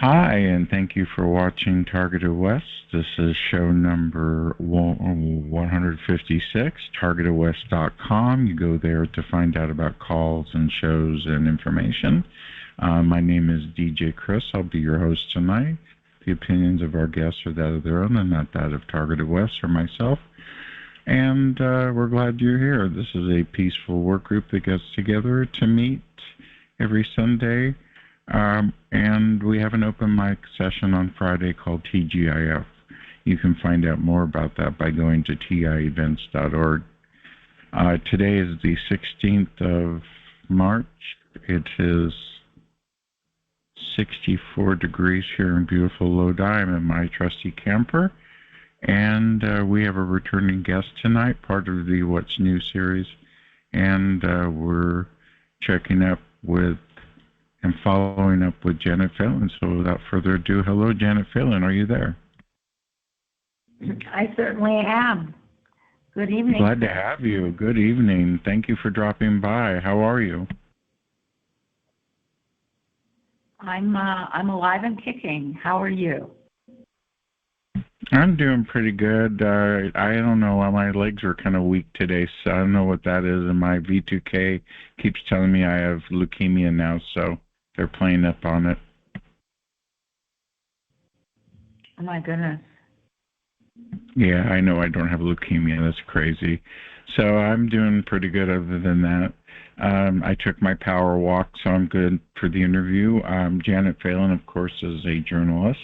Hi, and thank you for watching Targeted West. This is show number 156, targetedwest.com. You go there to find out about calls and shows and information. My name is DJ Chris. I'll be your host tonight. The opinions of our guests are that of their own and not that of Targeted West or myself. And we're glad you're here. This is a peaceful work group that gets together to meet every Sunday. And we have an open mic session on Friday called TGIF. You can find out more about that by going to tievents.org. Today is the 16th of March. It is 64 degrees here in beautiful Lodi. I'm in my trusty camper. And we have a returning guest tonight, part of the What's New series. And we're checking up with and following up with Janet Phelan. So without further ado, hello, Janet Phelan. Are you there? I certainly am. Good evening. Glad to have you. Good evening. Thank you for dropping by. How are you? I'm alive and kicking. How are you? I'm doing pretty good. I don't know why my legs are kind of weak today, so I don't know what that is. And my V2K keeps telling me I have leukemia now, so they're playing up on it. Oh, my goodness. Yeah, I know I don't have leukemia. That's crazy. So I'm doing pretty good other than that. I took my power walk, so I'm good for the interview. Janet Phelan, of course, is a journalist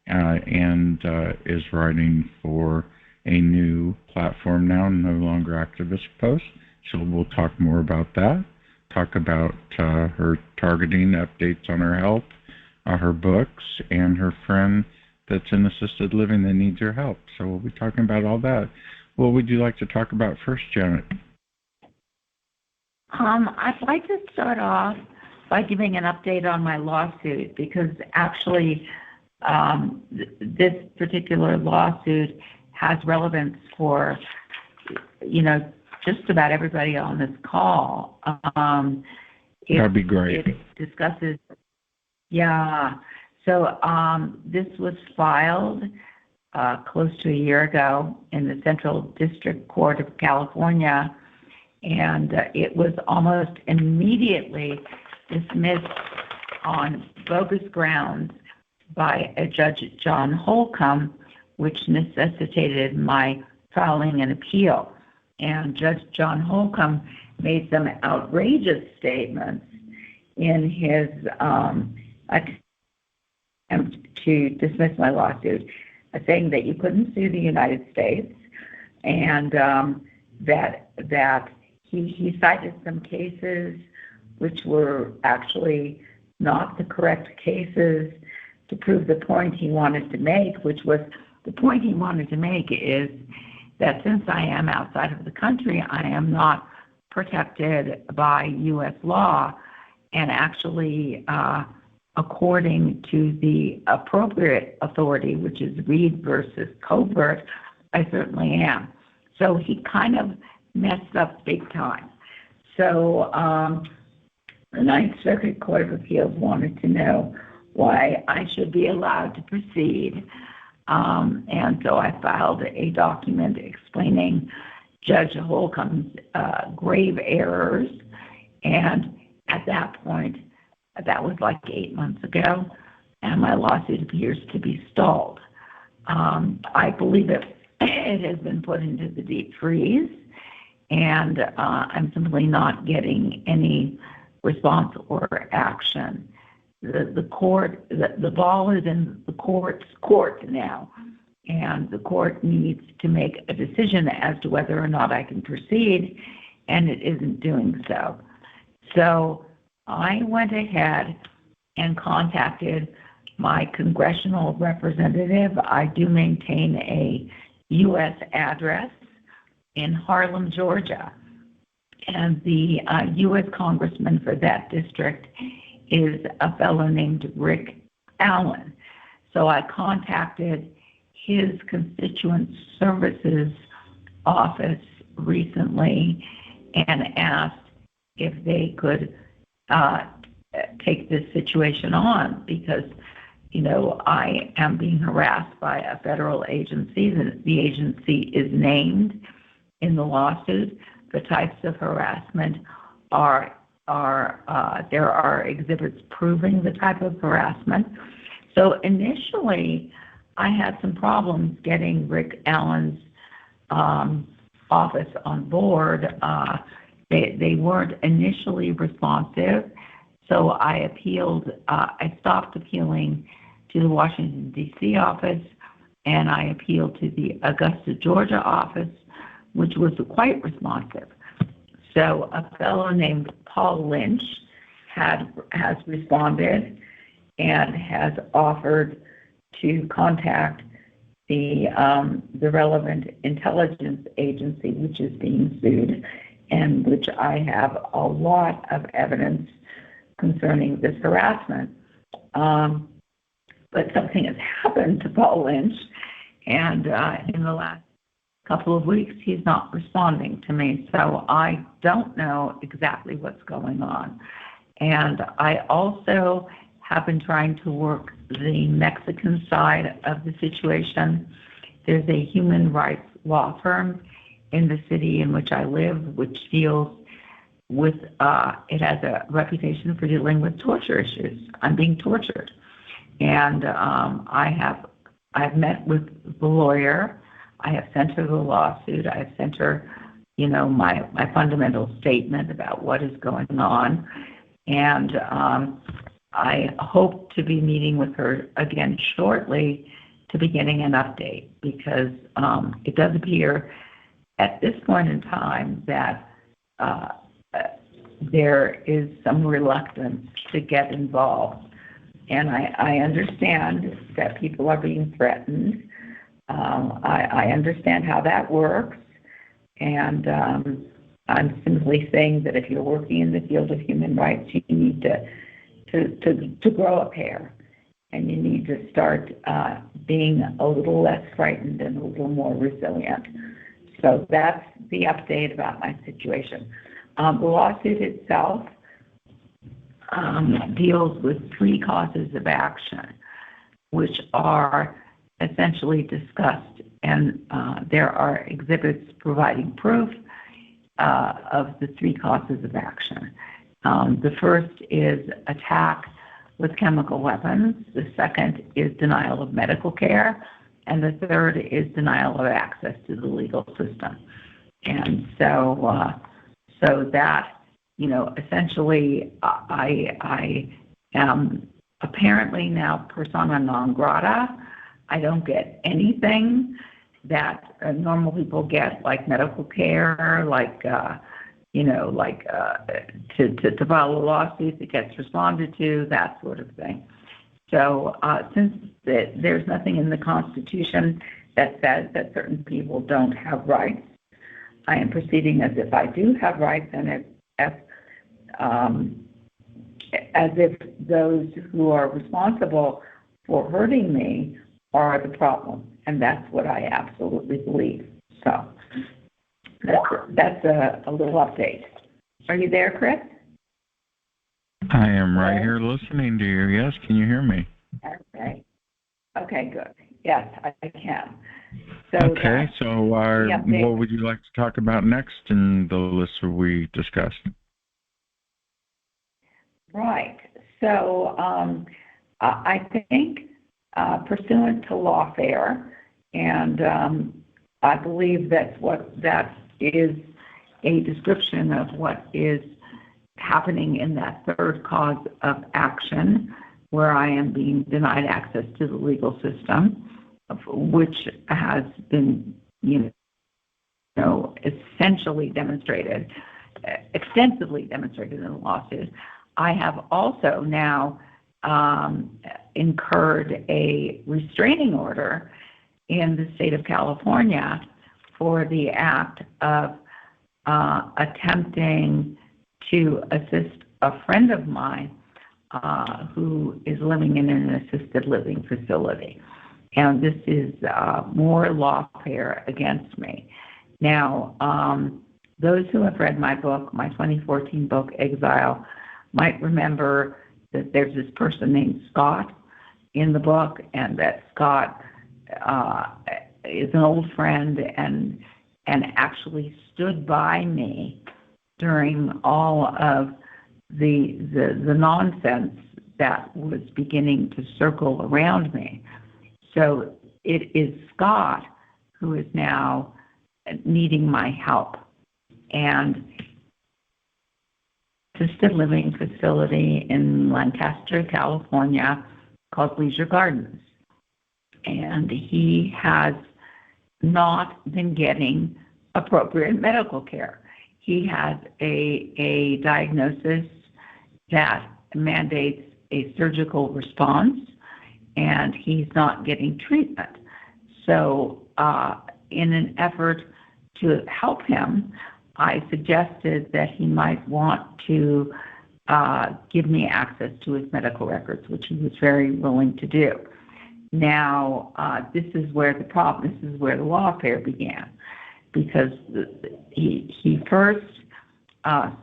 and is writing for a new platform now, no longer Activist Post. So we'll talk more about that. Talk about her targeting updates on her health, her books, and her friend that's in assisted living that needs her help. So we'll be talking about all that. What would you like to talk about first, Janet? I'd like to start off by giving an update on my lawsuit, because actually this particular lawsuit has relevance for, just about everybody on this call. That'd be great. It discusses, yeah. So this was filed close to a year ago in the Central District Court of California, and it was almost immediately dismissed on bogus grounds by a Judge John Holcomb, which necessitated my filing an appeal. And Judge John Holcomb made some outrageous statements in his attempt to dismiss my lawsuit, saying that you couldn't sue the United States, and that he cited some cases which were actually not the correct cases to prove the point he wanted to make, which was the point he wanted to make is that since I am outside of the country, I am not protected by U.S. law, and actually, according to the appropriate authority, which is Reed versus Covert, I certainly am. So he kind of messed up big time. So the Ninth Circuit Court of Appeals wanted to know why I should be allowed to proceed. And so I filed a document explaining Judge Holcomb's grave errors. And at that point, that was like 8 months ago, and my lawsuit appears to be stalled. I believe it has been put into the deep freeze, and I'm simply not getting any response or action. The court, the ball is in the court's court now, and the court needs to make a decision as to whether or not I can proceed, and it isn't doing so. So I went ahead and contacted my congressional representative. I do maintain a U.S. address in Harlem, Georgia, and the U.S. congressman for that district is a fellow named Rick Allen. So I contacted his constituent services office recently and asked if they could take this situation on, because I am being harassed by a federal agency. The agency is named in the lawsuit. The types of harassment there are exhibits proving the type of harassment. So initially, I had some problems getting Rick Allen's office on board. They weren't initially responsive, so I appealed. I stopped appealing to the Washington, D.C. office, and I appealed to the Augusta, Georgia office, which was quite responsive. So a fellow named Paul Lynch has responded and has offered to contact the relevant intelligence agency, which is being sued, and which I have a lot of evidence concerning this harassment. But something has happened to Paul Lynch, and in the last couple of weeks, he's not responding to me. So I don't know exactly what's going on. And I also have been trying to work the Mexican side of the situation. There's a human rights law firm in the city in which I live, which deals with, it has a reputation for dealing with torture issues. I'm being tortured. And I've met with the lawyer. I have sent her the lawsuit. I have sent her, my fundamental statement about what is going on. And I hope to be meeting with her again shortly to be getting an update, because it does appear at this point in time that there is some reluctance to get involved. And I understand that people are being threatened. I understand how that works. And I'm simply saying that if you're working in the field of human rights, you need to grow a pair. And you need to start being a little less frightened and a little more resilient. So that's the update about my situation. The lawsuit itself deals with 3 causes of action, which are essentially discussed, and there are exhibits providing proof of the 3 causes of action. The first is attack with chemical weapons. The second is denial of medical care. And the third is denial of access to the legal system. And so that, essentially I am apparently now persona non grata. I don't get anything that normal people get, like medical care, like to file a lawsuit that gets responded to, that sort of thing. So since there's nothing in the Constitution that says that certain people don't have rights, I am proceeding as if I do have rights, and as if those who are responsible for hurting me are the problem, and that's what I absolutely believe. So that's a little update. Are you there, Chris? I am right here listening to you. Yes, can you hear me? Okay. Okay, good. Yes, I can. So okay, so what would you like to talk about next in the list that we discussed? Right. So I think pursuant to lawfare, and I believe that is a description of what is happening in that third cause of action, where I am being denied access to the legal system, which has been, essentially demonstrated, extensively demonstrated in the lawsuit. I have also now incurred a restraining order in the state of California for the act of attempting to assist a friend of mine who is living in an assisted living facility. And this is more lawfare against me. Now, those who have read my book, my 2014 book, Exile, might remember that there's this person named Scott in the book, and that Scott is an old friend and actually stood by me during all of the nonsense that was beginning to circle around me. So it is Scott who is now needing my help. And assisted living facility in Lancaster, California, called Leisure Gardens. And he has not been getting appropriate medical care. He has a diagnosis that mandates a surgical response, and he's not getting treatment. So in an effort to help him, I suggested that he might want to give me access to his medical records, which he was very willing to do. Now, this is where the lawfare began, because he first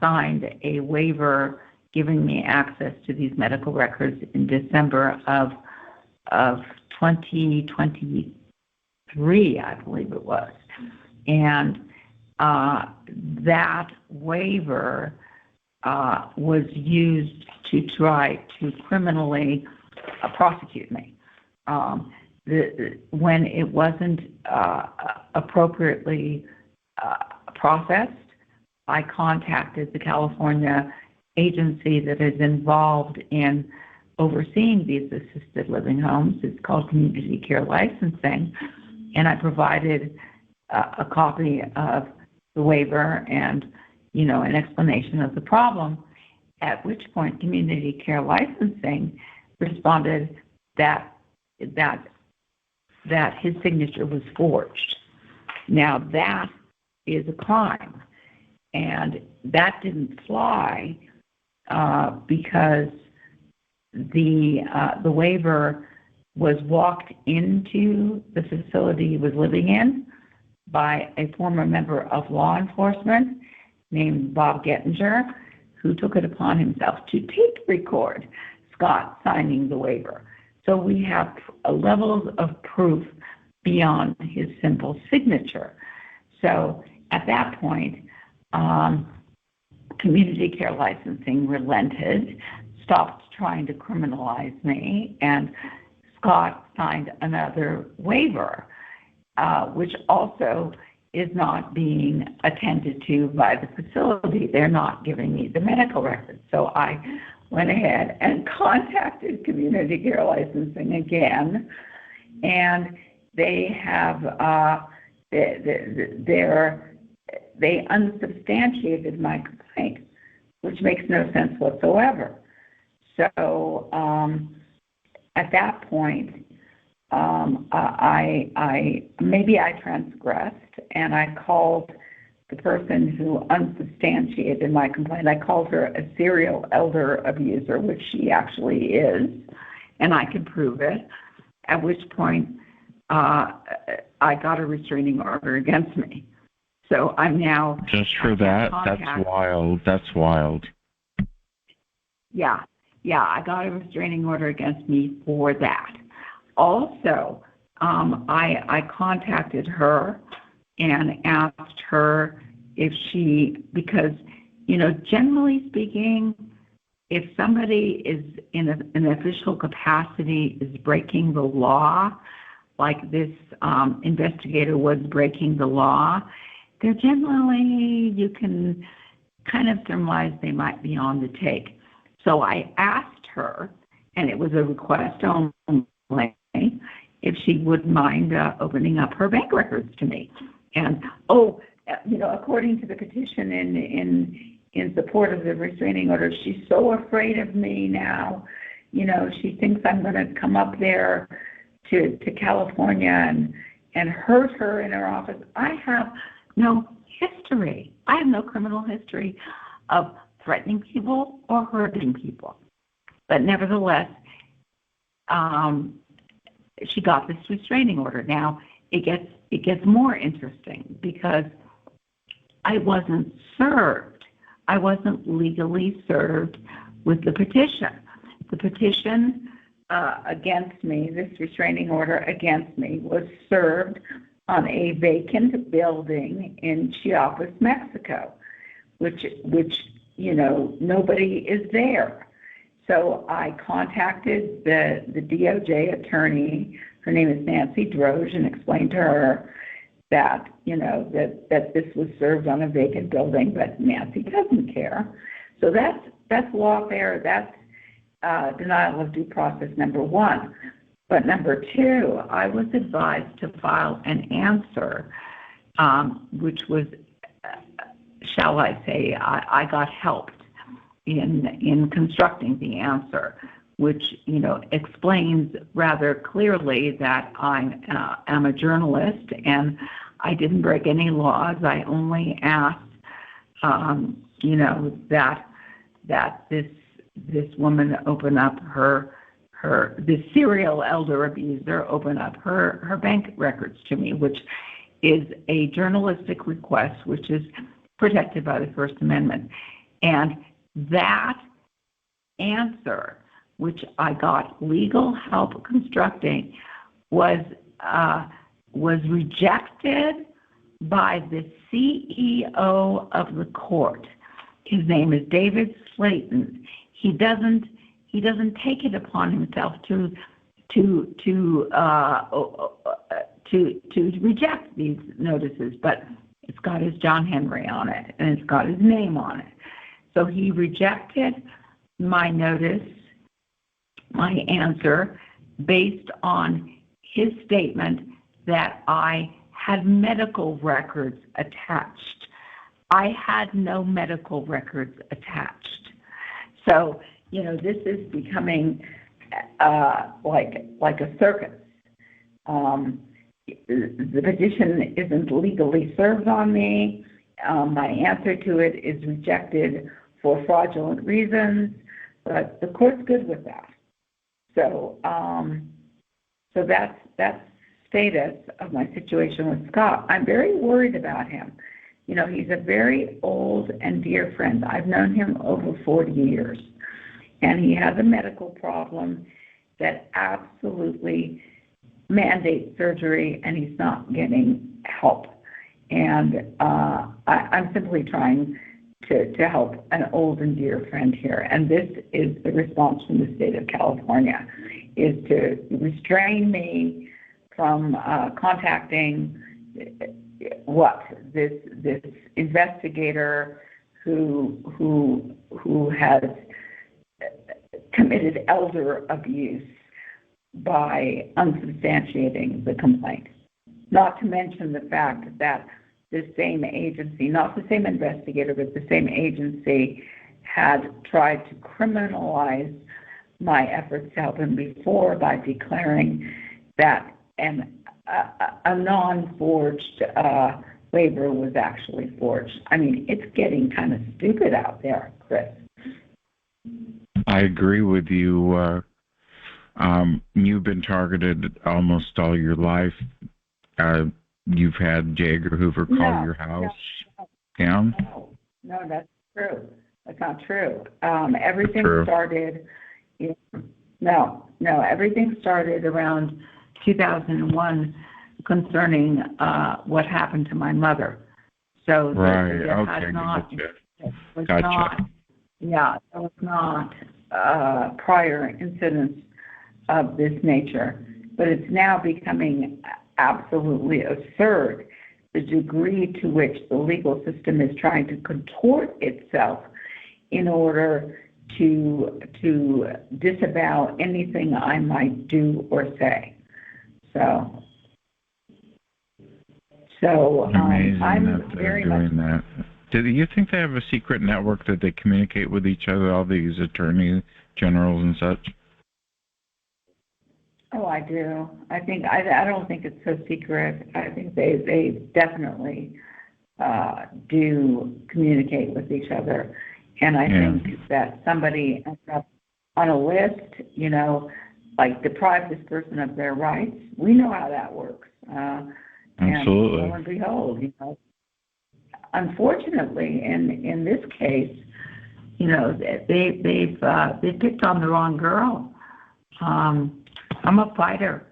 signed a waiver giving me access to these medical records in December of 2023, I believe it was. And that waiver was used to try to criminally prosecute me. When it wasn't appropriately processed, I contacted the California agency that is involved in overseeing these assisted living homes. It's called Community Care Licensing, and I provided a copy of the waiver and, an explanation of the problem, at which point Community Care Licensing responded that his signature was forged. Now that is a crime, and that didn't fly because the waiver was walked into the facility he was living in by a former member of law enforcement named Bob Gettinger, who took it upon himself to tape record Scott signing the waiver. So we have levels of proof beyond his simple signature. So at that point, Community Care Licensing relented, stopped trying to criminalize me, and Scott signed another waiver, which also is not being attended to by the facility. They're not giving me the medical records. So I went ahead and contacted Community Care Licensing again, and they have they unsubstantiated my complaint, which makes no sense whatsoever. So at that point, I transgressed, and I called the person who unsubstantiated my complaint. I called her a serial elder abuser, which she actually is, and I can prove it, at which point I got a restraining order against me. So I'm now... Just for that? That's wild. That's wild. Yeah, I got a restraining order against me for that. Also, I contacted her and asked her if she, because, generally speaking, if somebody is in an official capacity is breaking the law, like this investigator was breaking the law, they're generally, you can kind of surmise they might be on the take. So I asked her, and it was a request only, if she wouldn't mind opening up her bank records to me. And, according to the petition in support of the restraining order, she's so afraid of me now. She thinks I'm going to come up there to California and hurt her in her office. I have no history. I have no criminal history of threatening people or hurting people. But nevertheless, she got this restraining order. Now, it gets more interesting because I wasn't served. I wasn't legally served with the petition. The petition against me, this restraining order against me, was served on a vacant building in Chiapas, Mexico, which nobody is there. So I contacted the DOJ attorney. Her name is Nancy Droge, and explained to her that that this was served on a vacant building, but Nancy doesn't care. So that's lawfare. That's denial of due process number one. But number two, I was advised to file an answer, which was, shall I say, I got helped in constructing the answer, which explains rather clearly that I am a journalist and I didn't break any laws. I only asked, that this woman open up this serial elder abuser open up her bank records to me, which is a journalistic request, which is protected by the First Amendment. And that answer, which I got legal help constructing, was rejected by the CEO of the court. His name is David Slayton. He doesn't take it upon himself to reject these notices, but it's got his John Henry on it and it's got his name on it. So he rejected my notice, my answer, based on his statement that I had medical records attached. I had no medical records attached. So, this is becoming like a circus. The petition isn't legally served on me. My answer to it is rejected for fraudulent reasons, but the court's good with that. So, that's status of my situation with Scott. I'm very worried about him. He's a very old and dear friend. I've known him over 40 years, and he has a medical problem that absolutely mandates surgery, and he's not getting help. And I'm simply trying to help an old and dear friend here. And this is the response from the state of California, is to restrain me from contacting this investigator who has committed elder abuse by unsubstantiating the complaint. Not to mention the fact that the same agency, not the same investigator, but the same agency had tried to criminalize my efforts to help him before by declaring that a non-forged waiver was actually forged. I mean, it's getting kind of stupid out there, Chris. I agree with you. You've been targeted almost all your life. You've had J. Edgar Hoover call your house down? No, that's true. That's not true. Everything started everything started around 2001 concerning what happened to my mother. So there was not prior incidents of this nature, but it's now becoming absolutely absurd the degree to which the legal system is trying to contort itself in order to disavow anything I might do or say. So I'm very much doing that. Do you think they have a secret network that they communicate with each other, all these attorney generals and such? Oh, I do. I don't think it's so secret. I think they definitely do communicate with each other. And I think that somebody ends up on a list, like deprive this person of their rights. We know how that works. Absolutely. And lo and behold, unfortunately, in this case, they've picked on the wrong girl. I'm a fighter,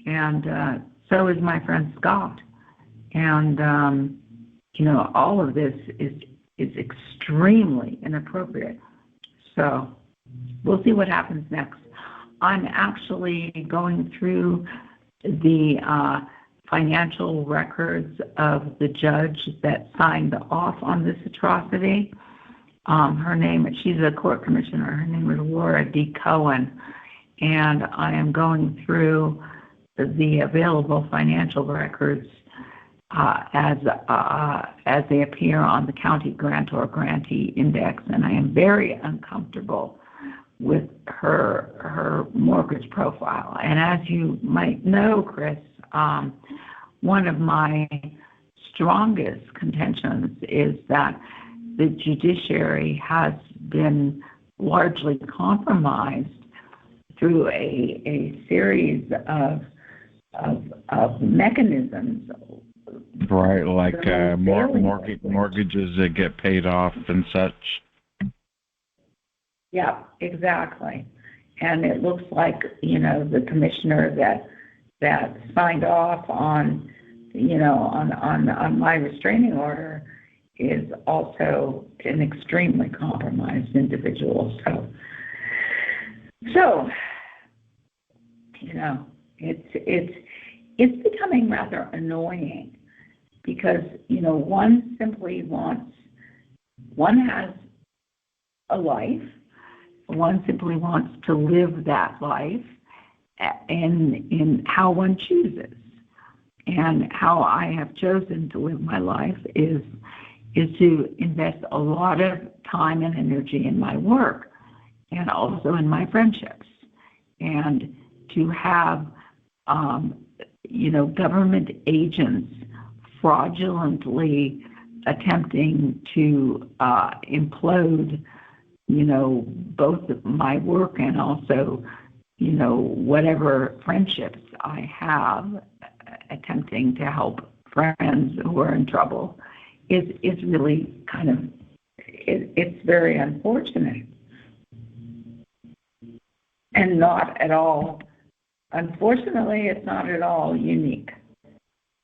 and so is my friend Scott. And all of this is extremely inappropriate. So we'll see what happens next. I'm actually going through the financial records of the judge that signed off on this atrocity. She's a court commissioner. Her name is Laura D. Cohen. And I am going through the available financial records as they appear on the county grantor grantee index, and I am very uncomfortable with her mortgage profile. And as you might know, Chris, one of my strongest contentions is that the judiciary has been largely compromised through a series of mechanisms. Right, like mortgages that get paid off and such. Yeah, exactly. And it looks like, the commissioner that signed off on my restraining order is also an extremely compromised individual. So it's becoming rather annoying because, one has a life, one simply wants to live that life in how one chooses. And how I have chosen to live my life is to invest a lot of time and energy in my work and also in my friendships, and to have government agents fraudulently attempting to implode both my work and also whatever friendships I have, attempting to help friends who are in trouble is really it's very unfortunate and not at all. Unfortunately, it's not at all unique.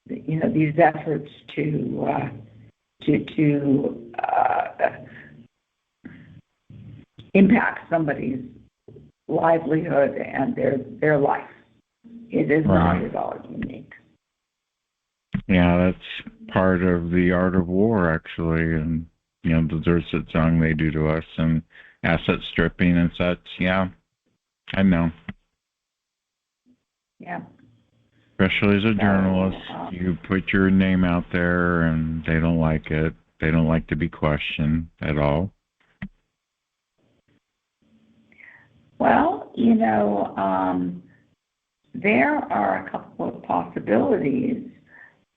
These efforts to impact somebody's livelihood and their life. It is not at all unique. Yeah, that's part of the art of war, actually, and the Zersit song they do to us, and asset stripping and such. Yeah, I know. Yeah. Especially as a journalist, you put your name out there, and they don't like it. They don't like to be questioned at all. Well, there are a couple of possibilities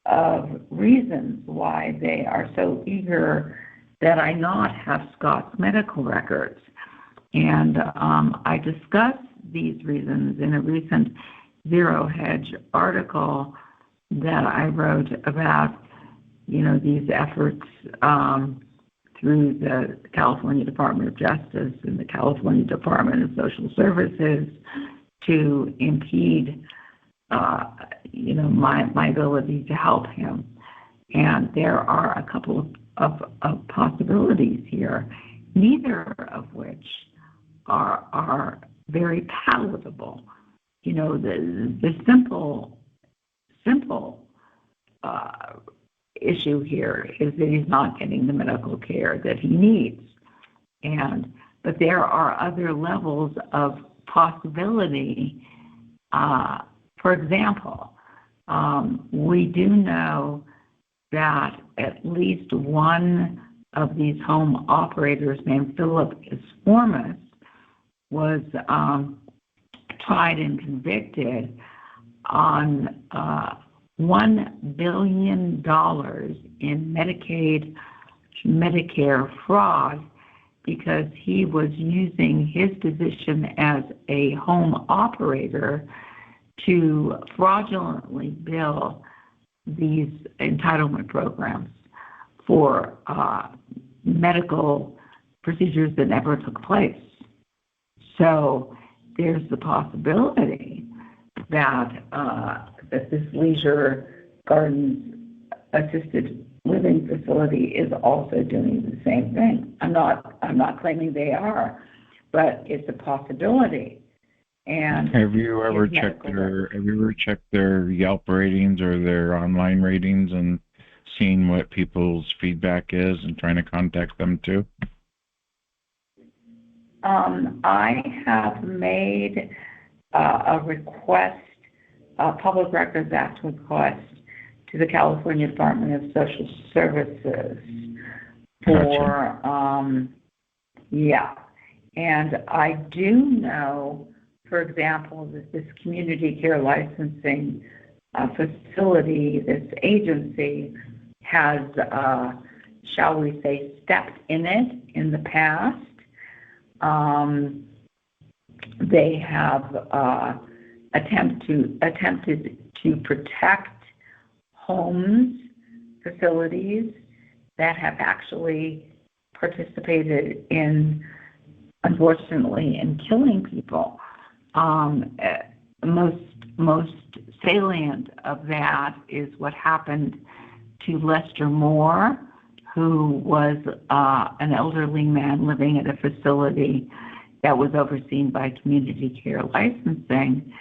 of reasons why they are so eager that I not have Scott's medical records. And I discussed these reasons in a recent Zero Hedge article that I wrote about, these efforts through the California Department of Justice and the California Department of Social Services to impede, my ability to help him. And there are a couple of possibilities here, neither of which are very palatable. The simple issue here is that he's not getting the medical care that he needs. But there are other levels of possibility. For example, we do know that at least one of these home operators named Philip Isformis was tried and convicted on $1 billion in Medicare fraud because he was using his position as a home operator to fraudulently bill these entitlement programs for medical procedures that never took place. So there's the possibility that that this leisure gardens assisted living facility is also doing the same thing. I'm not claiming they are, but it's a possibility. And have you ever checked their Yelp ratings or their online ratings and seen what people's feedback is and trying to contact them too? I have made a request, a Public Records Act request to the California Department of Social Services for, Gotcha. and I do know, for example, that this community care licensing facility, this agency, has, shall we say, stepped in it in the past. They have attempted to protect homes, facilities that have actually participated in, unfortunately, in killing people. Most salient of that is what happened to Lester Moore, who was an elderly man living at a facility that was overseen by community care licensing,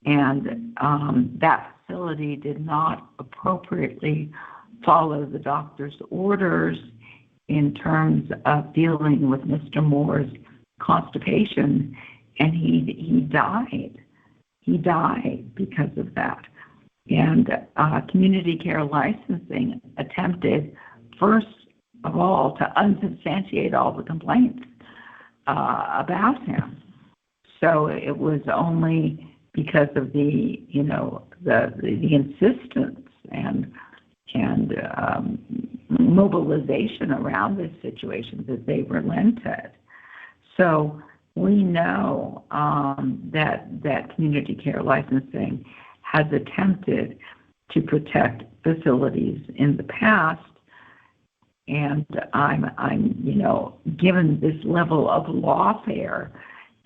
and that facility did not appropriately follow the doctor's orders in terms of dealing with Mr. Moore's constipation, and he died. He died because of that. And community care licensing attempted, first of all, to unsubstantiate all the complaints about him. So it was only because of the insistence and mobilization around this situation that they relented. So we know that community care licensing has attempted to protect facilities in the past, and I'm given this level of lawfare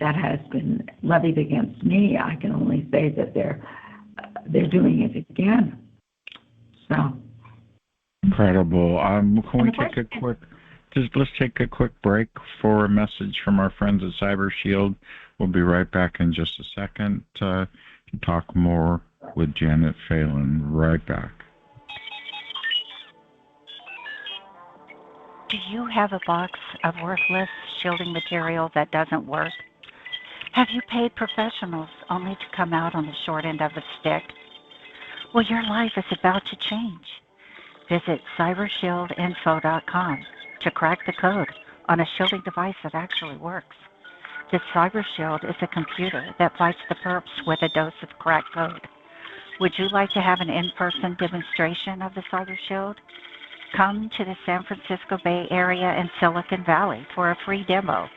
that has been levied against me, I can only say that they're doing it again. So incredible. Can we take a quick? Let's take a quick break for a message from our friends at Cyber Shield. We'll be right back in just a second to talk more with Janet Phelan. Right back. Do you have a box of worthless shielding material that doesn't work? Have you paid professionals only to come out on the short end of the stick? Well, your life is about to change. Visit cybershieldinfo.com to crack the code on a shielding device that actually works. The Cyber Shield is a computer that fights the perps with a dose of crack code. Would you like to have an in-person demonstration of the Cyber Shield? Come to the San Francisco Bay Area and Silicon Valley for a free demo.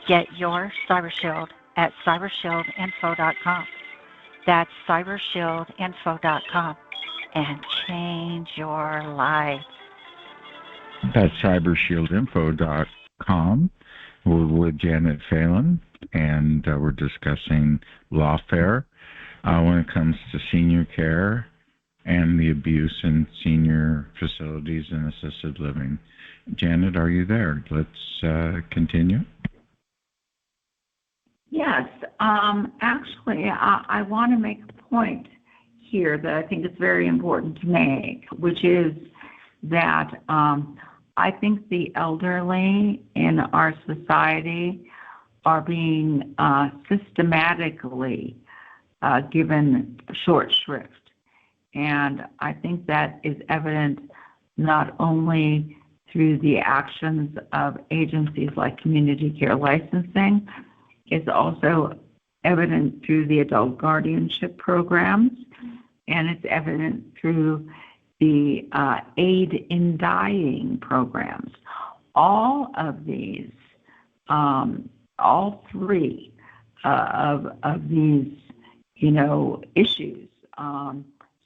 Get your Cyber Shield at cybershieldinfo.com. That's cybershieldinfo.com and change your life. That's cybershieldinfo.com. We're with Janet Phelan, and we're discussing lawfare when it comes to senior care and the abuse in senior facilities and assisted living. Janet, are you there? Let's continue. Yes. Actually, I want to make a point here that I think is very important to make, which is that I think the elderly in our society are being systematically given short shrift. And I think that is evident not only through the actions of agencies like community care licensing, it's also evident through the adult guardianship programs, and it's evident through the aid in dying programs. All of these, all three of these, issues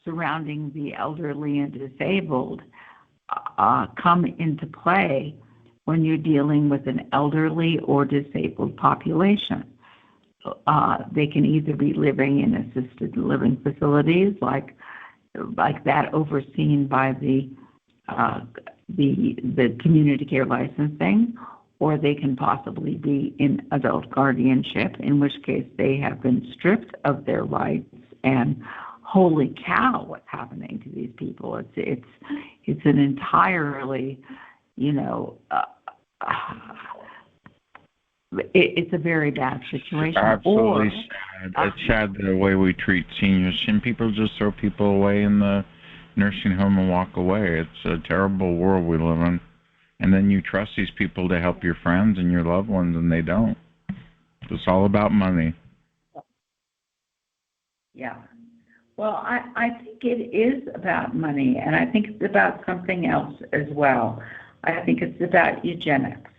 surrounding the elderly and disabled come into play when you're dealing with an elderly or disabled population. they can either be living in assisted living facilities like that overseen by the community care licensing, or they can possibly be in adult guardianship, in which case they have been stripped of their rights. And holy cow, what's happening to these people? It's an entirely, it's a very bad situation. Absolutely sad. It's sad the way we treat seniors, and people just throw people away in the nursing home and walk away. It's a terrible world we live in. And then you trust these people to help your friends and your loved ones, and they don't. It's all about money. Yeah. Well, I think it is about money, and I think it's about something else as well. I think it's about eugenics.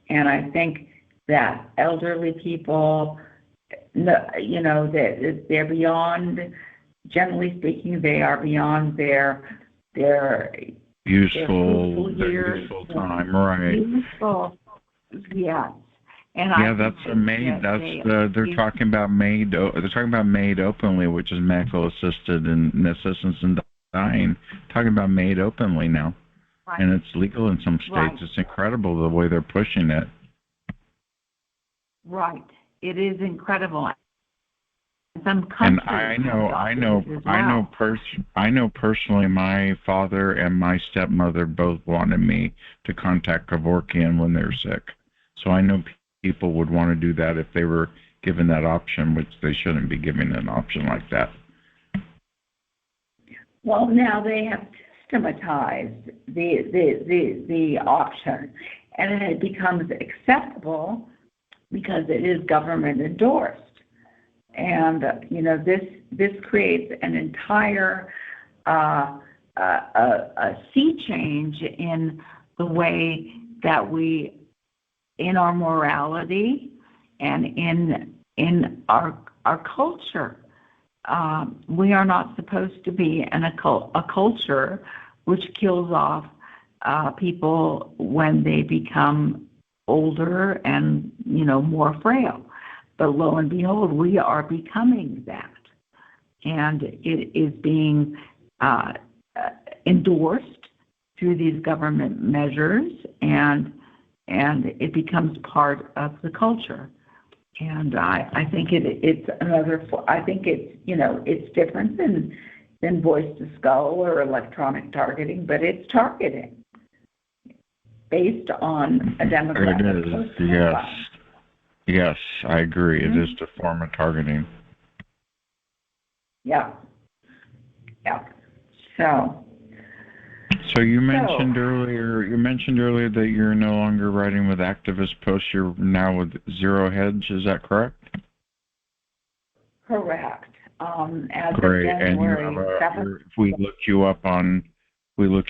And I think that elderly people, they're beyond, generally speaking, they are beyond their useful years, useful time, right? Useful, yes. And yeah, that's a maid. They're talking about maid. They're talking about maid openly, which is medical assisted and assistance in dying. Talking about maid openly now, right. And it's legal in some states. Right. It's incredible the way they're pushing it. Right, it is incredible. Some countries. And I know personally. My father and my stepmother both wanted me to contact Kevorkian when they're sick. So I know people would want to do that if they were given that option, which they shouldn't be given an option like that. Well, now they have systematized the option, and it becomes acceptable because it is government endorsed. And this creates an entire a sea change in the way that we, in our morality and in our culture. We are not supposed to be in a culture which kills off people when they become older and more frail. But lo and behold, we are becoming that, and it is being endorsed through these government measures, and it becomes part of the culture. And I think it's another. I think it's it's different than voice to skull or electronic targeting, but it's targeting based on a demographic. It is, yes. Yes, I agree. Mm-hmm. It is a form of targeting. Yeah. Yeah. So you mentioned earlier that you're no longer writing with activist posts. You're now with Zero Hedge. Is that correct? Correct. As Great. of January 7th. If we look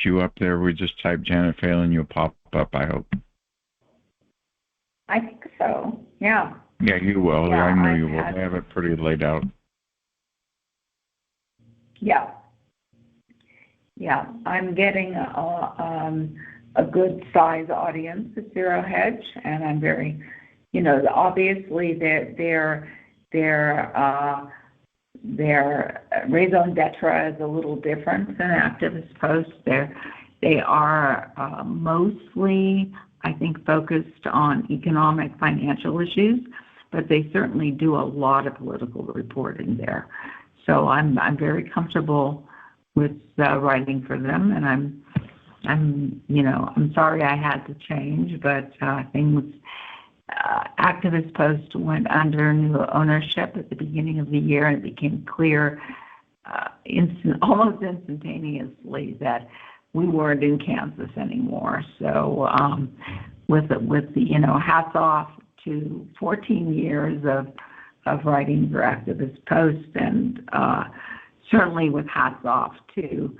you up there, we just type Janet Phelan, you'll pop up, I hope. I think so. Yeah. Yeah, you will. Yeah, I know you will. They have it pretty laid out. Yeah. Yeah, I'm getting a good size audience at Zero Hedge, and I'm very, obviously their raison d'etre is a little different than activist posts. They are mostly, I think, focused on economic, financial issues, but they certainly do a lot of political reporting there. So I'm very comfortable with writing for them, and I'm sorry I had to change, but things. Activist Post went under new ownership at the beginning of the year, and it became clear almost instantaneously that we weren't in Kansas anymore. So with the hats off to 14 years of writing for Activist Post, and certainly with hats off to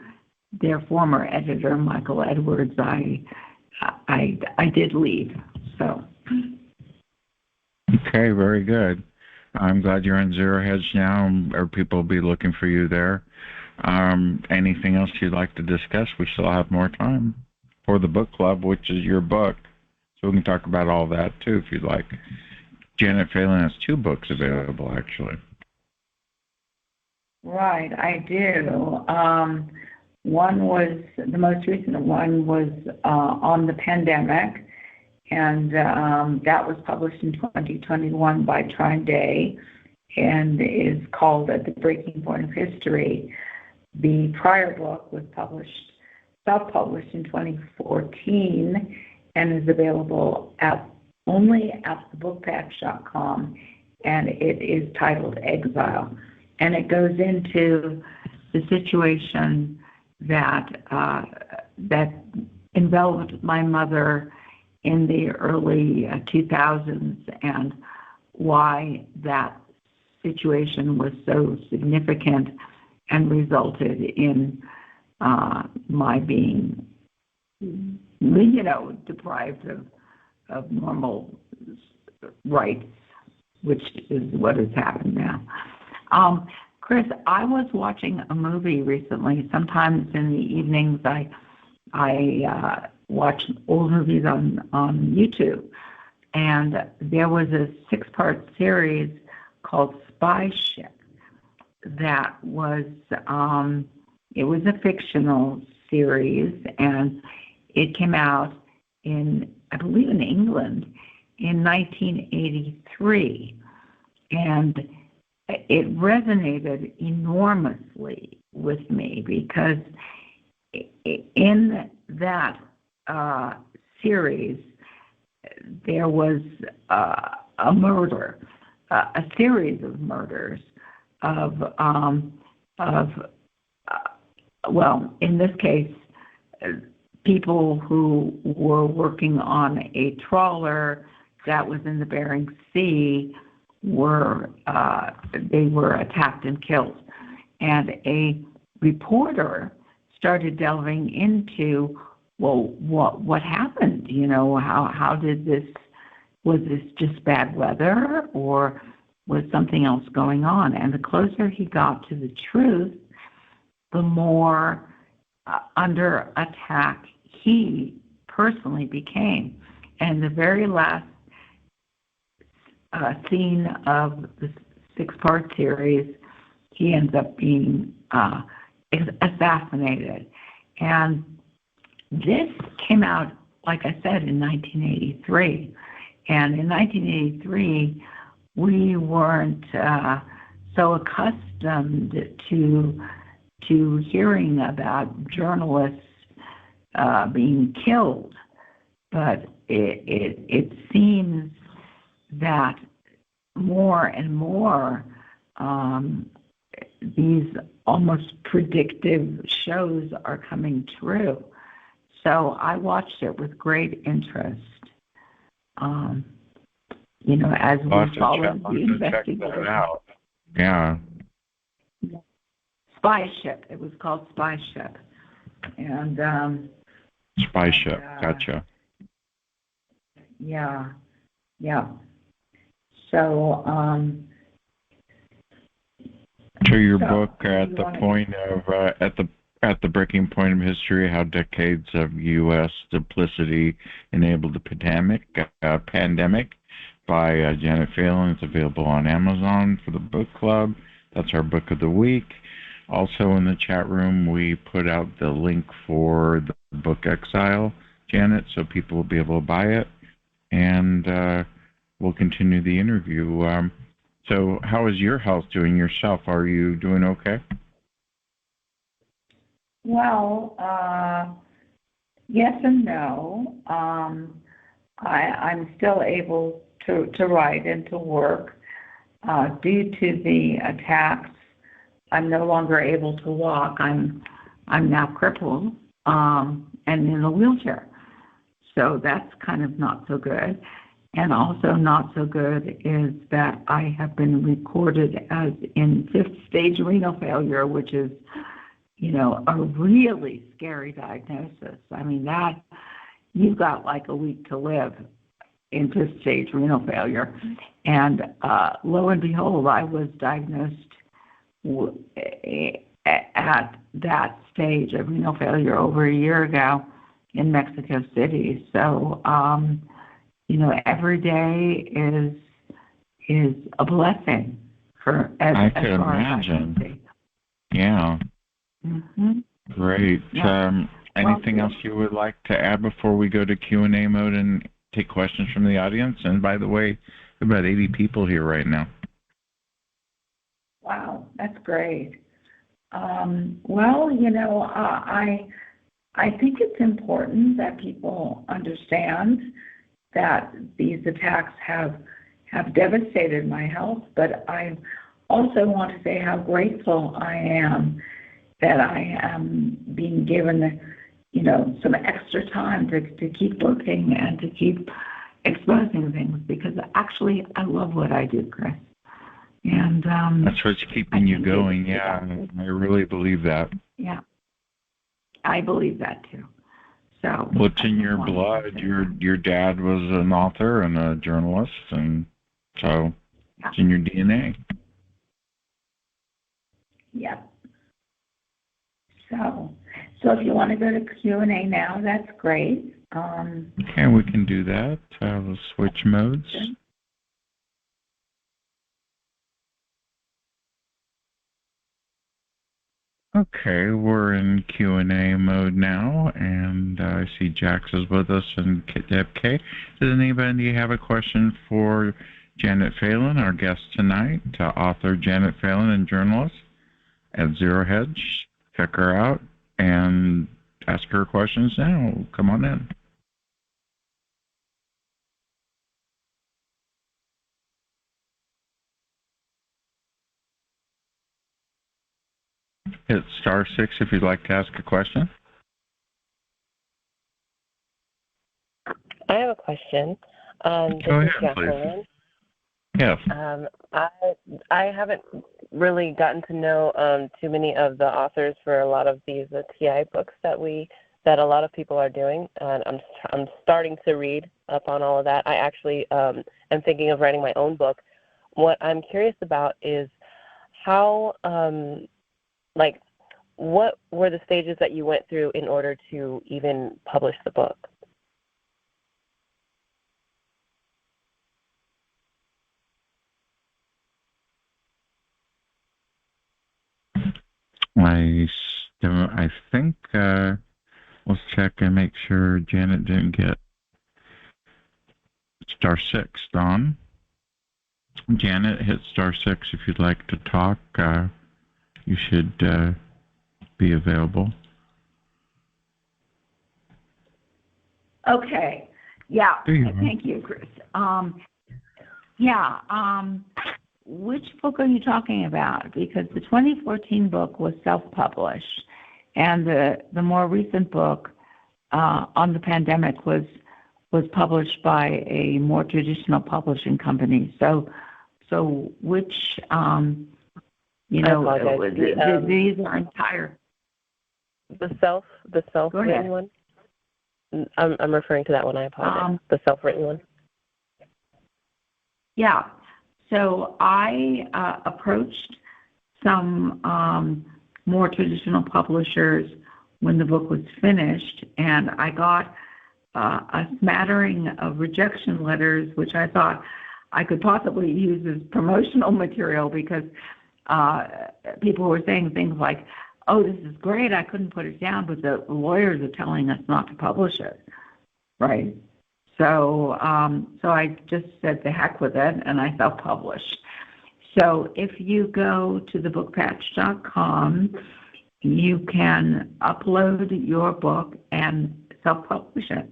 their former editor, Michael Edwards, I did leave. So. Okay, very good. I'm glad you're on Zero Hedge now, or people will be looking for you there. Anything else you'd like to discuss? We still have more time for the book club, which is your book. So we can talk about all that, too, if you'd like. Janet Phelan has 2 books available, actually. Right, I do. One was, the most recent one was on the pandemic, and that was published in 2021 by Trine Day, and is called At the Breaking Point of History. The prior book was self-published in 2014, and is available only at thebookpatch.com, and it is titled Exile. And it goes into the situation that enveloped my mother in the early 2000s, and why that situation was so significant and resulted in my being, deprived of normal rights, which is what has happened now. Chris, I was watching a movie recently. Sometimes in the evenings, I watch old movies on YouTube, and there was a 6-part series called Spy Ship that was it was a fictional series, and it came out I believe in England in 1983, and it resonated enormously with me because in that series there was a murder, a series of murders well, in this case, people who were working on a trawler that was in the Bering Sea were attacked and killed. And a reporter started delving into, well, what happened? How did this, was this just bad weather, or was something else going on? And the closer he got to the truth, the more under attack he personally became. And the very last scene of the 6-part series, he ends up being assassinated. And this came out, like I said, in 1983. And in 1983, we weren't so accustomed to hearing about journalists being killed, but it seems that more and more these almost predictive shows are coming true. So I watched it with great interest. As we followed the investigation. Yeah. Spy Ship. It was called Spy Ship. And Spy Ship. Gotcha. Yeah. So your book at the point of at the breaking point of history, how decades of U.S. duplicity enabled the pandemic by Janet Phelan. It's available on Amazon for the book club. That's our book of the week. Also in the chat room, we put out the link for the book Exile, Janet, so people will be able to buy it. And we'll continue the interview. So how is your health doing yourself? Are you doing okay? Well, yes and no. I'm still able to write and to work. Due to the attacks, I'm no longer able to walk. I'm now crippled and in a wheelchair. So that's kind of not so good. And also not so good is that I have been recorded as in 5th stage renal failure, which is, a really scary diagnosis. I mean, that you've got like a week to live in 5th stage renal failure. And lo and behold, I was diagnosed at that stage of renal failure over a year ago in Mexico City. So, every day is a blessing for I as could far as I can imagine. see. Yeah. Mm-hmm. Great. Yeah. Well, Anything else you would like to add before we go to Q&A mode and take questions from the audience? And by the way, about 80 people here right now. wow, that's great. Well, I think it's important that people understand that these attacks have devastated my health, but I also want to say how grateful I am that I am being given, some extra time to keep looking and to keep exposing things, because actually I love what I do, Chris. And that's what's keeping you going. Yeah, I really believe that. Yeah, I believe that too. So what's in your blood? Your dad was an author and a journalist, and so it's in your DNA. Yep. So if you want to go to Q&A now, that's great. Okay, we can do that. Let's switch modes. Okay, we're in Q&A mode now, and I see Jax is with us and Deb K. Does anybody have a question for Janet Phelan, our guest tonight, author Janet Phelan and journalist at Zero Hedge? Check her out and ask her questions now. Come on in. Hit *6 if you'd like to ask a question. I have a question. Go ahead, please. Yes. I haven't really gotten to know too many of the authors for a lot of these TI books that a lot of people are doing, and I'm starting to read up on all of that. I actually am thinking of writing my own book. What I'm curious about is how, what were the stages that you went through in order to even publish the book? I think let's check and make sure Janet didn't get *6. Don, Janet, hit *6 if you'd like to talk. You should be available. Okay. Yeah. Thank you, Chris. Which book are you talking about? Because the 2014 book was self-published, and the more recent book on the pandemic was published by a more traditional publishing company. So which these are entire. The self-written one. I'm referring to that one. I apologize. The self-written one. Yeah. So I approached some more traditional publishers when the book was finished, and I got a smattering of rejection letters, which I thought I could possibly use as promotional material, because people were saying things like, "Oh, this is great, I couldn't put it down, but the lawyers are telling us not to publish it," right? So I just said the heck with it, and I self-published. So if you go to thebookpatch.com, you can upload your book and self-publish it.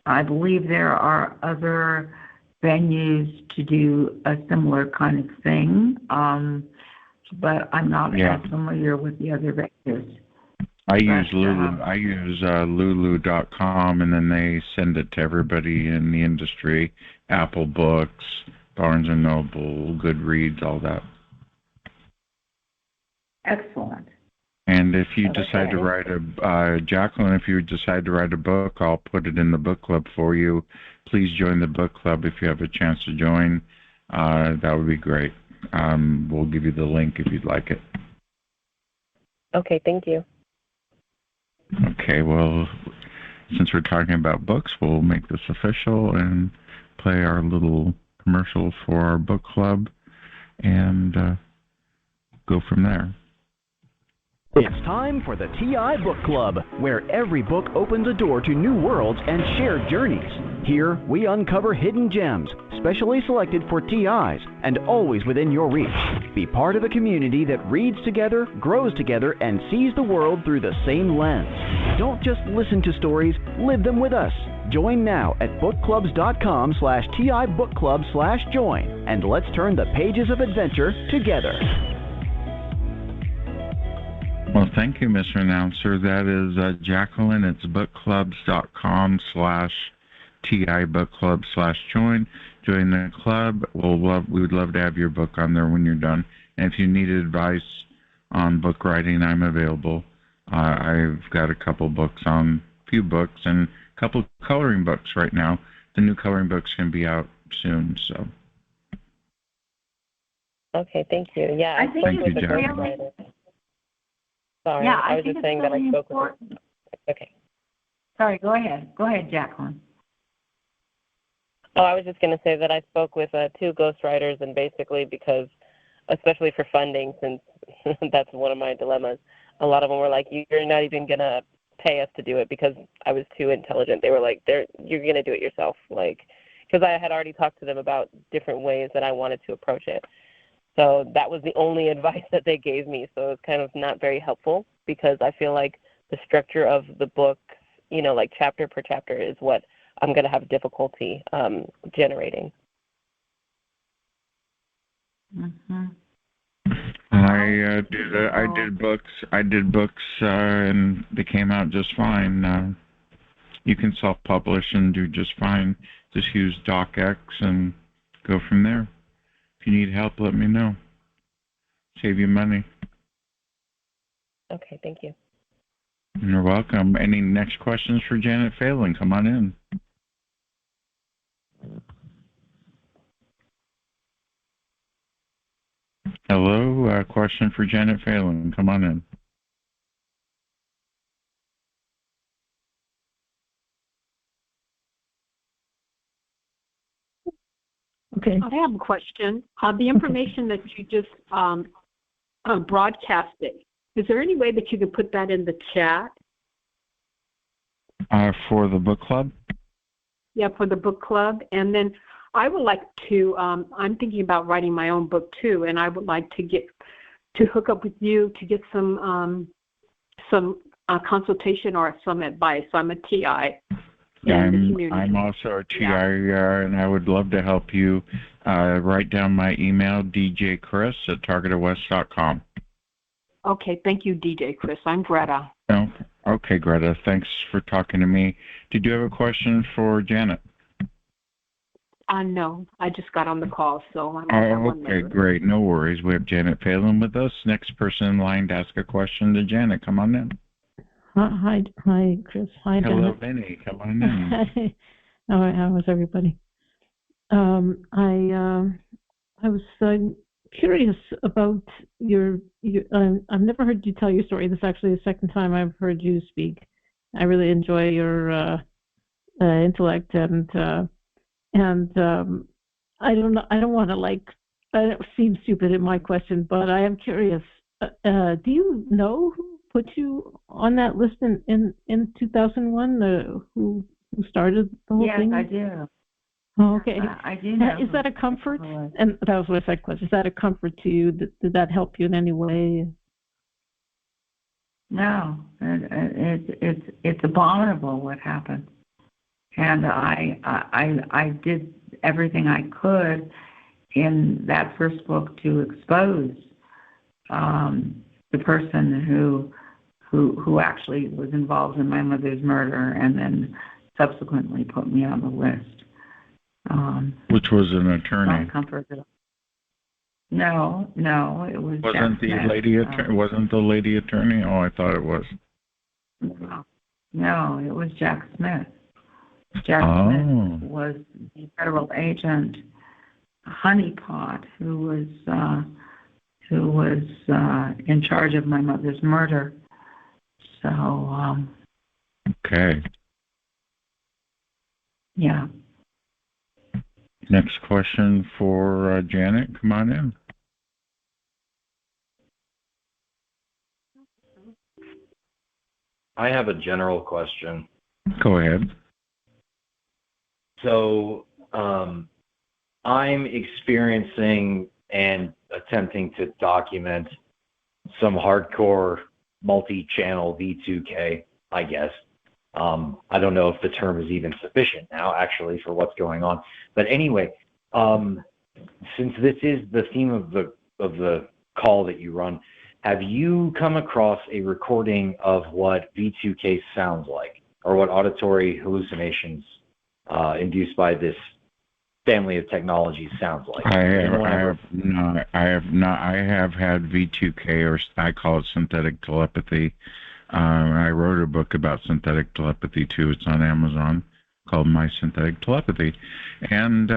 I believe there are other venues to do a similar kind of thing, but I'm not as familiar with the other venues. I use Lulu. I use Lulu.com, and then they send it to everybody in the industry. Apple Books, Barnes and Noble, Goodreads, all that. Excellent. And if you decide to write Jacqueline, if you decide to write a book, I'll put it in the book club for you. Please join the book club if you have a chance to join. That would be great. We'll give you the link if you'd like it. Okay, thank you. Okay, well, since we're talking about books, we'll make this official and play our little commercial for our book club and go from there. It's time for the TI Book Club, where every book opens a door to new worlds and shared journeys. Here, we uncover hidden gems, specially selected for TIs, and always within your reach. Be part of a community that reads together, grows together, and sees the world through the same lens. Don't just listen to stories, live them with us. Join now at bookclubs.com/TI-bookclub/join, and let's turn the pages of adventure together. Well, thank you, Mr. Announcer. That is Jacqueline. It's bookclubs.com/TI-bookclub/join. Join the club. We would love to have your book on there when you're done. And if you need advice on book writing, I'm available. I've got a couple books a few books and a couple coloring books right now. The new coloring books can be out soon, so. Okay, thank you. Yeah, I think it's really... Sorry, yeah, I was just saying that I spoke with... Okay. Sorry, go ahead. Go ahead, Jacqueline. Oh, I was just going to say that I spoke with 2 ghostwriters, and basically because, especially for funding, since that's one of my dilemmas, a lot of them were like, you're not even going to pay us to do it because I was too intelligent. They were like, you're going to do it yourself, because I had already talked to them about different ways that I wanted to approach it. So that was the only advice that they gave me. So it's kind of not very helpful because I feel like the structure of the book, like chapter per chapter, is what I'm going to have difficulty generating. Mm-hmm. I did books, and they came out just fine. You can self-publish and do just fine. Just use DocX and go from there. If you need help, let me know. Save you money. Okay, thank you. You're welcome. Any next questions for Janet Phelan? Come on in. Hello, question for Janet Phelan. Come on in. Okay. I have a question. The information that you just broadcasted, is there any way that you could put that in the chat? For the book club? Yeah, for the book club. And then I would like to, I'm thinking about writing my own book too, and I would like to hook up with you to get some consultation or some advice. I'm a TI. I'm also a TI, and I would love to help you. Write down my email, djchris@targetedwest.com. Okay, thank you, DJ Chris. I'm Greta. Oh, okay, Greta. Thanks for talking to me. Did you have a question for Janet? No, I just got on the call, so I'm okay, great. No worries. We have Janet Phelan with us. Next person in line to ask a question to Janet. Come on in. Hi, Chris. Hi, Hello, Janet. Vinny. Come on in. How was everybody? I was curious about your I've never heard you tell your story. This is actually the second time I've heard you speak. I really enjoy your intellect and I don't know. I don't want to seem stupid in my question, but I am curious. Do you know who put you on that list in 2001? Who started the whole thing? Yes, I do. Oh, okay. I do know. Is that a comfort? And that was my second question. Is that a comfort to you? Did that help you in any way? No, it's abominable what happened, and I did everything I could in that first book to expose the person who actually was involved in my mother's murder, and then subsequently put me on the list. Which was an attorney. No, it was. Wasn't the lady attorney? Wasn't the lady attorney? Oh, I thought it was. No, it was Jack Smith. Jack Smith was the federal agent, Honeypot, who was in charge of my mother's murder. So. Okay. Yeah. Next question for Janet. Come on in. I have a general question. Go ahead. So I'm experiencing and attempting to document some hardcore multi-channel V2K, I guess. I don't know if the term is even sufficient now, actually, for what's going on. But anyway, since this is the theme of the call that you run, have you come across a recording of what V2K sounds like, or what auditory hallucinations induced by this family of technologies sounds like? I have not. I have had V2K, or I call it synthetic telepathy. I wrote a book about synthetic telepathy too. It's on Amazon, called My Synthetic Telepathy. And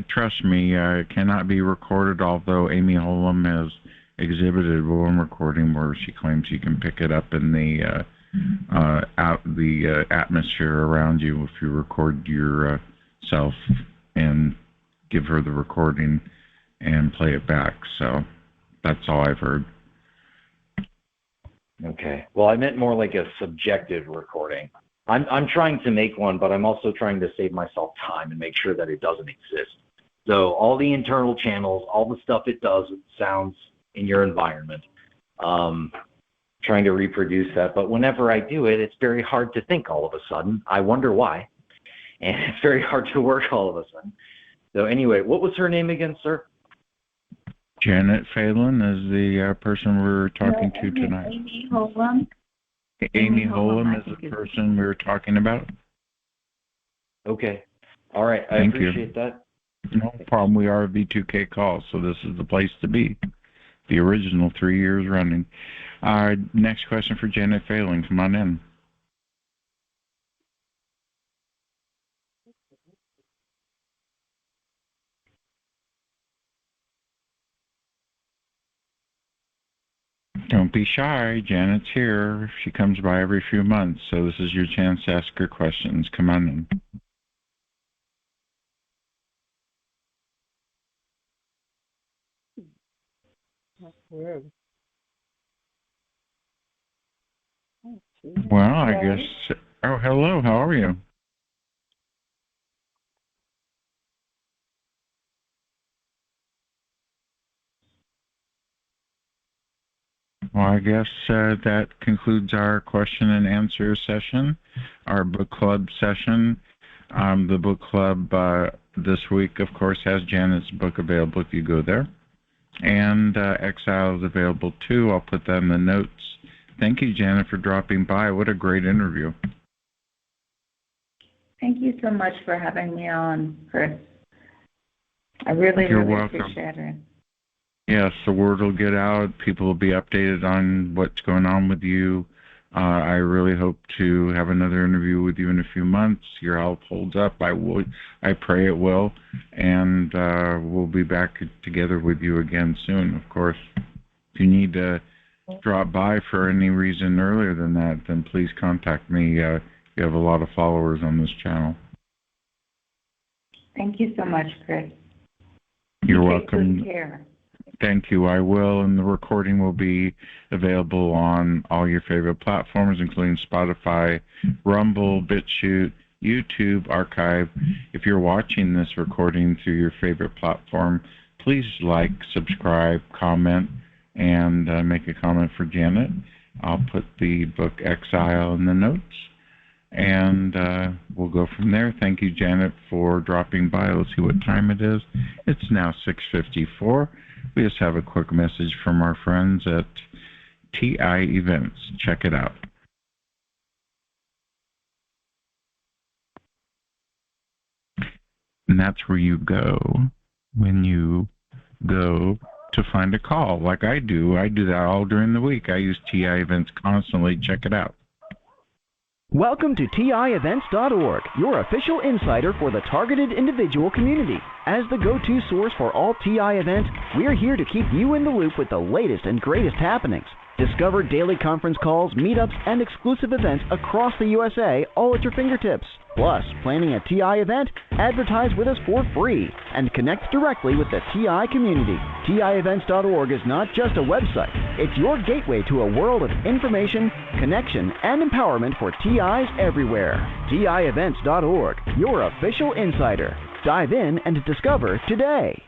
trust me, it cannot be recorded, although Amy Holm has exhibited one recording where she claims you can pick it up in the atmosphere around you if you record yourself and give her the recording and play it back. So that's all I've heard. Okay. Well, I meant more like a subjective recording. I'm trying to make one, but I'm also trying to save myself time and make sure that it doesn't exist. So all the internal channels, all the stuff it does with sounds in your environment, trying to reproduce that. But whenever I do it, it's very hard to think all of a sudden. I wonder why. And it's very hard to work all of a sudden. So anyway, what was her name again, sir? Janet Phelan is the person we're talking to tonight. Amy Holm. Amy Holm is the person we were talking about. Okay. All right. I Thank appreciate you. that. No problem. We are a V2K call, so this is the place to be. The original 3 years running. Next question for Janet Phelan. Come on in. Don't be shy. Janet's here. She comes by every few months, so this is your chance to ask her questions. Come on in. Well, I guess. Oh, hello. How are you? Well, I guess that concludes our question and answer session, our book club session. The book club this week, of course, has Janet's book available if you go there. And Exile is available too. I'll put that in the notes. Thank you, Janet, for dropping by. What a great interview. Thank you so much for having me on, Chris. I really appreciate it. Yes, the word will get out. People will be updated on what's going on with you. I really hope to have another interview with you in a few months. Your health holds up. I pray it will. And we'll be back together with you again soon, of course. If you need to drop by for any reason earlier than that, then please contact me. You have a lot of followers on this channel. Thank you so much, Chris. You're welcome. Take good care. Thank you. I will, and the recording will be available on all your favorite platforms, including Spotify, Rumble, BitChute, YouTube, Archive. If you're watching this recording through your favorite platform, please like, subscribe, comment, and make a comment for Janet. I'll put the book Exile in the notes, and we'll go from there. Thank you, Janet, for dropping by. Let's see what time it is. It's now 6:54. We just have a quick message from our friends at TI Events. Check it out. And that's where you go when you go to find a call, like I do. I do that all during the week. I use TI Events constantly. Check it out. Welcome to TIEvents.org, your official insider for the targeted individual community. As the go-to source for all TI events, we're here to keep you in the loop with the latest and greatest happenings. Discover daily conference calls, meetups, and exclusive events across the USA, all at your fingertips. Plus, planning a TI event? Advertise with us for free and connect directly with the TI community. TIevents.org is not just a website. It's your gateway to a world of information, connection, and empowerment for TIs everywhere. TIevents.org, your official insider. Dive in and discover today.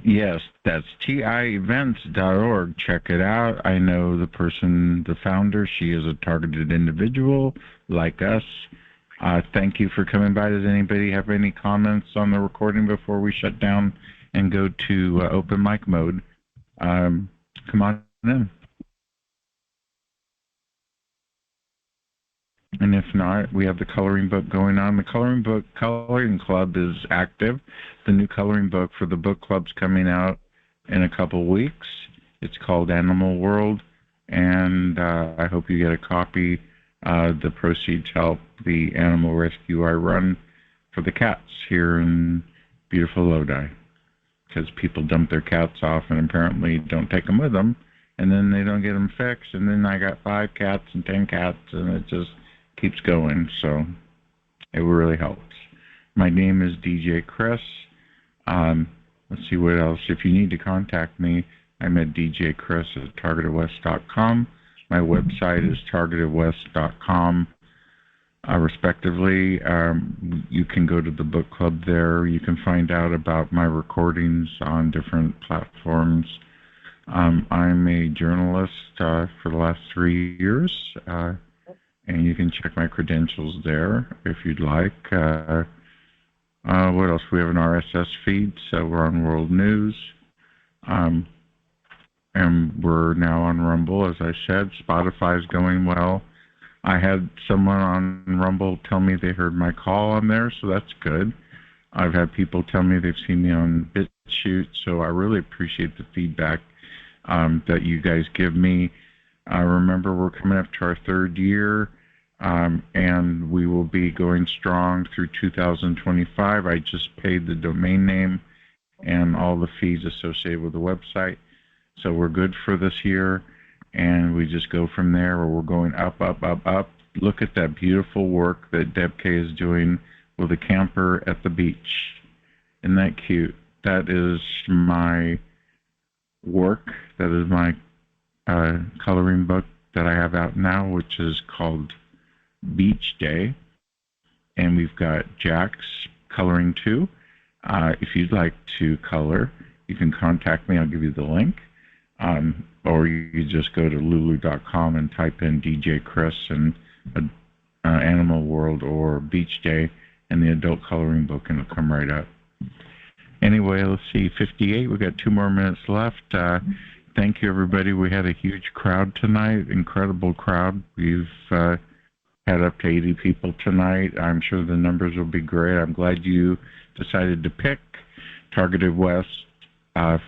Yes, that's TIevents.org. Check it out. I know the person, the founder. She is a targeted individual like us. Thank you for coming by. Does anybody have any comments on the recording before we shut down and go to open mic mode? Come on in. And if not, we have the coloring book going on. The coloring club is active. The new coloring book for the book club's coming out in a couple weeks. It's called Animal World, and I hope you get a copy. The proceeds help the animal rescue I run for the cats here in beautiful Lodi, because people dump their cats off and apparently don't take them with them, and then they don't get them fixed, and then I got 5 cats and 10 cats, and it just keeps going, so it really helps. My name is DJ Chris. Let's see what else. If you need to contact me, I'm at djchris@targetedwest.com. My website is targetedwest.com, respectively. You can go to the book club there. You can find out about my recordings on different platforms. I'm a journalist for the last 3 years, and you can check my credentials there if you'd like. What else? We have an RSS feed, so we're on World News. And we're now on Rumble, as I said. Spotify's going well. I had someone on Rumble tell me they heard my call on there, so that's good. I've had people tell me they've seen me on BitChute, so I really appreciate the feedback that you guys give me. Remember, we're coming up to our 3rd year, and we will be going strong through 2025. I just paid the domain name and all the fees associated with the website. So we're good for this year, and we just go from there, where we're going up, up, up, up. Look at that beautiful work that Deb K is doing with a camper at the beach. Isn't that cute? That is my work. That is my coloring book that I have out now, which is called Beach Day. And we've got Jack's coloring too. If you'd like to color, you can contact me. I'll give you the link. Or you just go to lulu.com and type in DJ Chris and Animal World or Beach Day and the adult coloring book, and it'll come right up. Anyway, let's see, 58. We've got 2 more minutes left. Thank you, everybody. We had a huge crowd tonight, incredible crowd. We've had up to 80 people tonight. I'm sure the numbers will be great. I'm glad you decided to pick Targeted West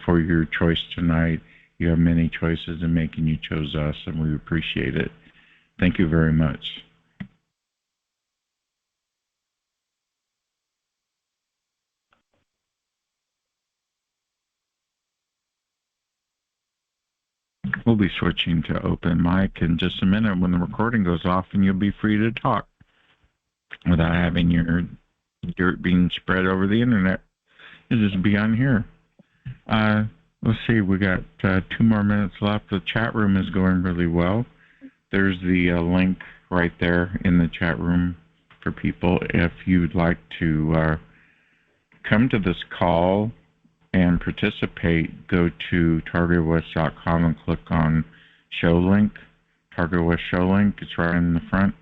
for your choice tonight. You have many choices in making. You chose us, and we appreciate it. Thank you very much. We'll be switching to open mic in just a minute when the recording goes off, and you'll be free to talk without having your dirt being spread over the internet. You'll just be on here. Let's see, we got 2 more minutes left. The chat room is going really well. There's the link right there in the chat room for people. If you'd like to come to this call and participate, go to targetedwest.com and click on show link, Target West show link. It's right in the front,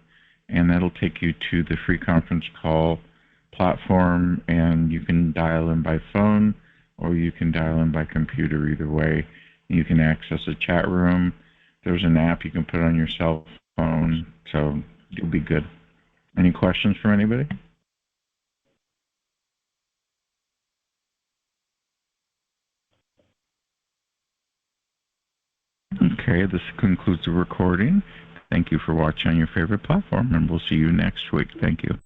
and that'll take you to the free conference call platform, and you can dial in by phone or you can dial in by computer. Either way, you can access a chat room. There's an app you can put on your cell phone, so you'll be good. Any questions from anybody? Okay, this concludes the recording. Thank you for watching on your favorite platform, and we'll see you next week. Thank you.